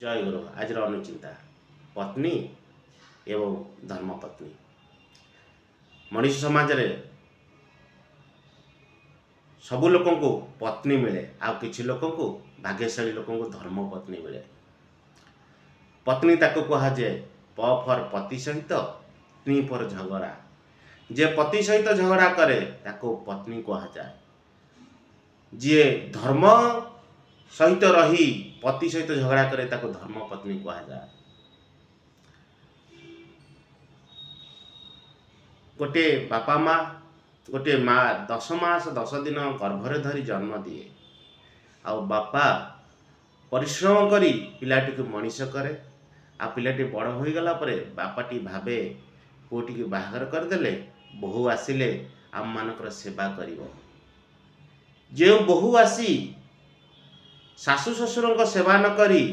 जय गुरु। आज अनुचिंता पत्नी एवं धर्मपत्नी मनुष्य समाज रे सबु लोक को पत्नी मिले आ किछि लोक को भाग्यशाली लोक को धर्मपत्नी मिले। पत्नी ताको कहा जाए प फर पति सहित नी पर झगड़ा। जे पति सहित झगड़ा करे ताको पत्नी कहा जाए। जे धर्म सहित रही पति सहित झगड़ा करे ताको धर्म पत्नी कहा जाए। गोटे बापा माँ गोटे माँ 10 मास 10 दिन गर्भरे धरी जन्म दिए आ बापा परिश्रम करी पिलाटी को मनीष करे आ पिलाटी बड़ हो गला परे बापाटी भावे पुओटी की बाहागर करदेले बहु आसिले आम मानकर सेवा करिवो। जे बहु आसी सासु ससुर सेवा न करी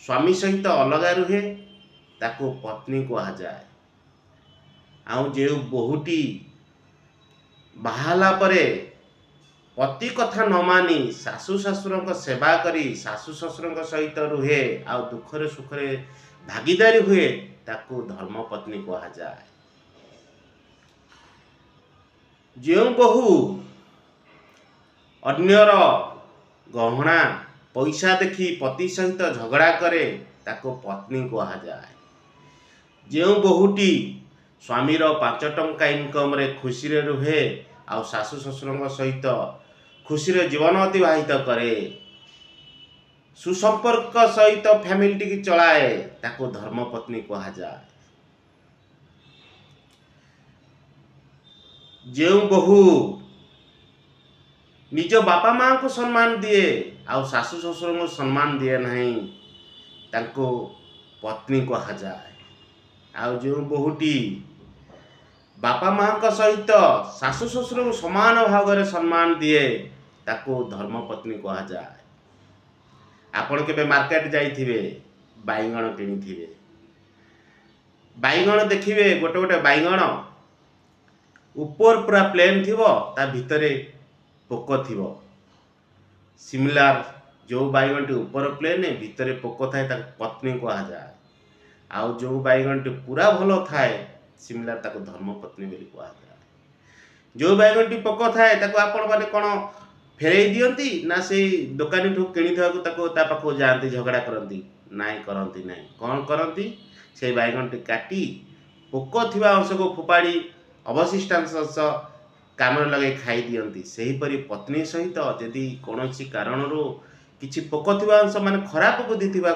स्वामी सहित अलगा रुहे ताको पत्नी कहा जाए। आउ जे बहुटी बाहाला परे पति कथा न मानी सासु ससुर सेवा करी सासु ससुर सहित रुहे आ दुखरे सुखरे भागीदारी हुए ताको धर्म पत्नी कहा जाए। जो बहु अन्यर गहना पैसा देखी पति सहित झगड़ा करे ताको पत्नी कहा जाए। जो बहुटी स्वामीर 5 टंका इनकम रे खुशी रे रुहे आ सासु ससुर सहित खुशी रे जीवन अतिबाहित करे सुसंपर्क सहित फैमिली की चलाए ताको धर्म पत्नी कहा जाए। जो बहु निज बापा माँ को सम्मान दिए आ सासु ससुर को सम्मान दिए नहीं ताको पत्नी कहा जाए। आ जो बहुटी बापा माँ का सहित सासु ससुर को समान भाव में सम्मान दिए ताको धर्म पत्नी कहा जाए। आपण केबे मार्केट जाइथिबे बाइगण किनिथिबे बाइगण देखिबे गोटे गोटे बाइगण ऊपर पूरा प्लेन थिबो ता भितरे पोक थिबो। सिमिलर जो बाइगणटी ऊपर प्लेन भितरे पोक थाए ताको पत्नी कहा जाए। आउ जो बाइगणटी पूरा भलो थाए सिमिलर ताको धर्म पत्नी बोली कहा जाए। जो बाइगणटी पोक थाए ताको आपण माने कोन फेरई दियंती ना से दुकानी ठू किणी थाको ताको ता पाखो जांती झगड़ा करंती नाई करंती नाही कोन करंती से बाइगणटी काटी पोक थिबा अंश को फुपाड़ी अवशिष्टांश काम लगे खाई दियंती। सही परी पत्नी सहित यदि कौन कारणरू किछि पोक थिबा अंश माने खराब बुद्धि थिबा